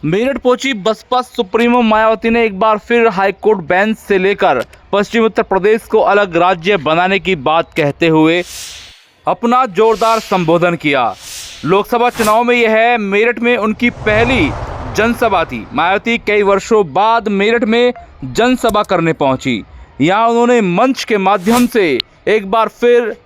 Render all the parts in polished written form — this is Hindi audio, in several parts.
मेरठ पहुंची बसपा सुप्रीमो मायावती ने एक बार फिर हाईकोर्ट बेंच से लेकर पश्चिमी उत्तर प्रदेश को अलग राज्य बनाने की बात कहते हुए अपना जोरदार संबोधन किया। लोकसभा चुनाव में यह मेरठ में उनकी पहली जनसभा थी। मायावती कई वर्षों बाद मेरठ में जनसभा करने पहुंची। यहां उन्होंने मंच के माध्यम से एक बार फिर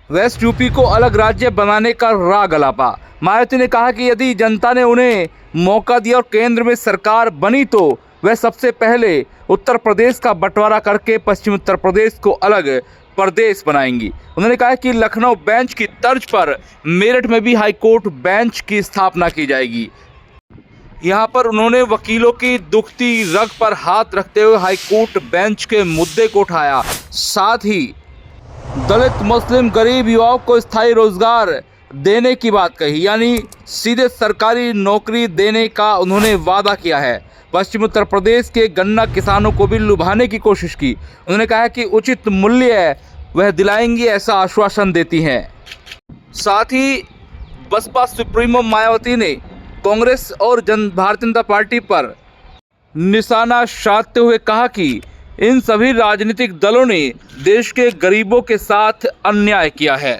वेस्ट यूपी को अलग राज्य बनाने का राग अलापा। मायावती ने कहा कि यदि जनता ने उन्हें मौका दिया और केंद्र में सरकार बनी तो वह सबसे पहले उत्तर प्रदेश का बंटवारा करके पश्चिम उत्तर प्रदेश को अलग प्रदेश बनाएंगी। उन्होंने कहा कि लखनऊ बेंच की तर्ज पर मेरठ में भी हाईकोर्ट बेंच की स्थापना की जाएगी। यहां पर उन्होंने वकीलों की दुखती रग पर हाथ रखते हुए हाईकोर्ट बेंच के मुद्दे को उठाया। साथ ही दलित, मुस्लिम, गरीब युवाओं को स्थायी रोजगार देने की बात कही, यानी सीधे सरकारी नौकरी देने का उन्होंने वादा किया है। पश्चिम उत्तर प्रदेश के गन्ना किसानों को भी लुभाने की कोशिश की। उन्होंने कहा कि उचित मूल्य वह दिलाएंगी, ऐसा आश्वासन देती हैं। साथ ही बसपा सुप्रीमो मायावती ने कांग्रेस और भारतीय जनता पार्टी पर निशाना साधते हुए कहा कि इन सभी राजनीतिक दलों ने देश के गरीबों के साथ अन्याय किया है।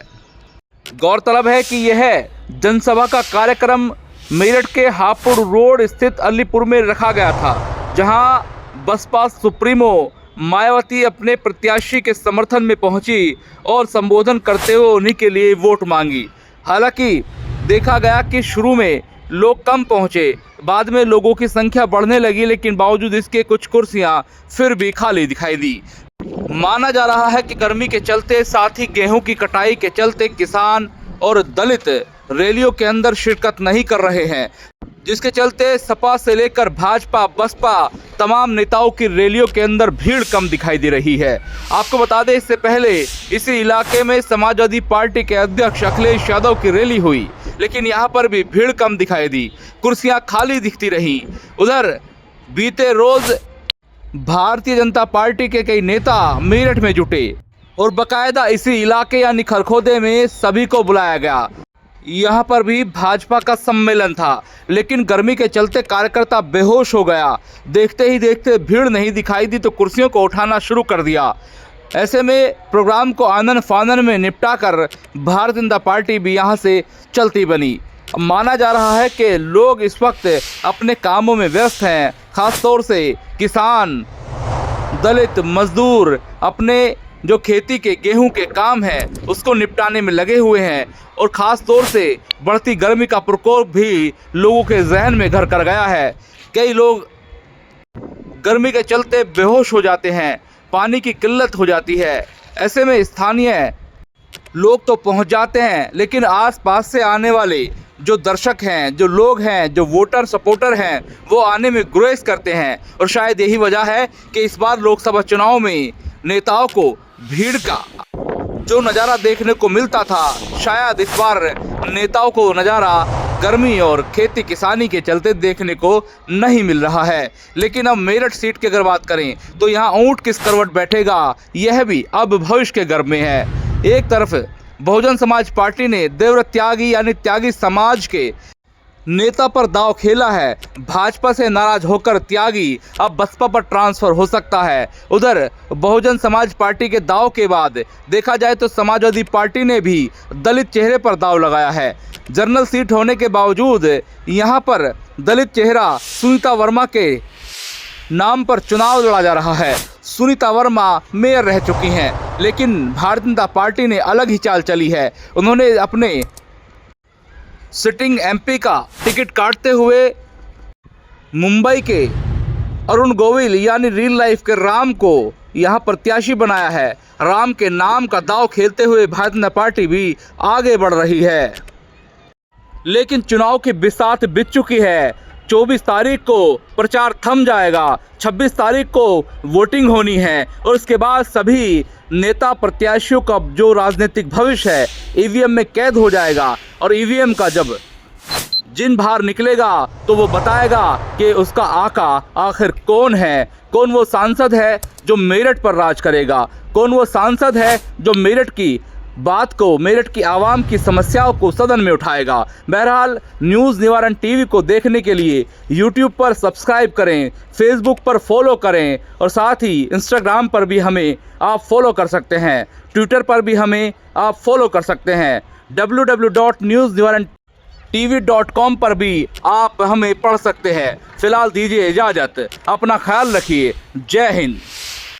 गौरतलब है कि यह जनसभा का कार्यक्रम मेरठ के हापुड़ रोड स्थित अलीपुर में रखा गया था, जहां बसपा सुप्रीमो मायावती अपने प्रत्याशी के समर्थन में पहुंची और संबोधन करते हुए उन्हीं के लिए वोट मांगी। हालांकि देखा गया कि शुरू में लोग कम पहुंचे, बाद में लोगों की संख्या बढ़ने लगी, लेकिन बावजूद इसके कुछ कुर्सियां फिर भी खाली दिखाई दी। माना जा रहा है कि गर्मी के चलते, साथ ही गेहूं की कटाई के चलते किसान और दलित रैलियों के अंदर शिरकत नहीं कर रहे हैं, जिसके चलते सपा से लेकर भाजपा, बसपा तमाम नेताओं की रैलियों के अंदर भीड़ कम दिखाई दे रही है। आपको बता दें, इससे पहले इसी इलाके में समाजवादी पार्टी के अध्यक्ष अखिलेश यादव की रैली हुई, लेकिन यहाँ पर भी भीड़ कम दिखाई दी, कुर्सियाँ खाली दिखती रहीं। उधर बीते रोज भारतीय जनता पार्टी के कई नेता मेरठ में जुटे और बकायदा इसी इलाके यानी खरखोदे में सभी को बुलाया गया। यहाँ पर भी भाजपा का सम्मेलन था, लेकिन गर्मी के चलते कार्यकर्ता बेहोश हो गया। देखते ही देखते भीड़ नहीं दिखाई दी तो कुर्सियों को उठाना शुरू कर दिया। ऐसे में प्रोग्राम को आनन फानन में निपटाकर भारतीय जनता पार्टी भी यहाँ से चलती बनी। माना जा रहा है कि लोग इस वक्त अपने कामों में व्यस्त हैं, खास तौर से किसान, दलित, मजदूर अपने जो खेती के गेहूं के काम है उसको निपटाने में लगे हुए हैं, और ख़ास तौर से बढ़ती गर्मी का प्रकोप भी लोगों के जहन में घर कर गया है। कई लोग गर्मी के चलते बेहोश हो जाते हैं, पानी की किल्लत हो जाती है। ऐसे में स्थानीय लोग तो पहुंच जाते हैं, लेकिन आसपास से आने वाले जो दर्शक हैं, जो लोग हैं, जो वोटर सपोर्टर हैं, वो आने में गुरेज करते हैं। और शायद यही वजह है कि इस बार लोकसभा चुनाव में नेताओं को भीड़ का जो नज़ारा देखने को मिलता था, शायद इस बार नेताओं को नज़ारा गर्मी और खेती किसानी के चलते देखने को नहीं मिल रहा है। लेकिन अब मेरठ सीट की अगर बात करें तो यहाँ ऊंट किस करवट बैठेगा, यह भी अब भविष्य के गर्भ में है। एक तरफ बहुजन समाज पार्टी ने देवव्रत त्यागी यानी त्यागी समाज के नेता पर दांव खेला है। भाजपा से नाराज होकर त्यागी अब बसपा पर ट्रांसफर हो सकता है। उधर बहुजन समाज पार्टी के दांव के बाद देखा जाए तो समाजवादी पार्टी ने भी दलित चेहरे पर दांव लगाया है। जनरल सीट होने के बावजूद यहां पर दलित चेहरा सुनीता वर्मा के नाम पर चुनाव लड़ा जा रहा है। सुनीता वर्मा मेयर रह चुकी हैं, लेकिन भारतीय जनता पार्टी ने अलग ही चाल चली है। उन्होंने अपने सिटिंग एमपी का टिकट काटते हुए मुंबई के अरुण गोविल यानी रियल लाइफ के राम को यहां प्रत्याशी बनाया है। राम के नाम का दांव खेलते हुए भारतीय जनता पार्टी भी आगे बढ़ रही है। लेकिन चुनाव की बिसात बीत चुकी है। 24 तारीख को प्रचार थम जाएगा, 26 तारीख को वोटिंग होनी है, और उसके बाद सभी नेता प्रत्याशियों का जो राजनीतिक भविष्य है ईवीएम में कैद हो जाएगा। और ईवीएम का जब जिन बाहर निकलेगा तो वो बताएगा कि उसका आका आखिर कौन है, कौन वो सांसद है जो मेरठ पर राज करेगा, कौन वो सांसद है जो मेरठ की बात को, मेरठ की आवाम की समस्याओं को सदन में उठाएगा। बहरहाल न्यूज़ निवारण टीवी को देखने के लिए यूट्यूब पर सब्सक्राइब करें, फेसबुक पर फॉलो करें और साथ ही इंस्टाग्राम पर भी हमें आप फॉलो कर सकते हैं। ट्विटर पर भी हमें आप फॉलो कर सकते हैं। www.newsnivarantv.com पर भी आप हमें पढ़ सकते हैं। फिलहाल दीजिए इजाज़त, अपना ख्याल रखिए। जय हिंद।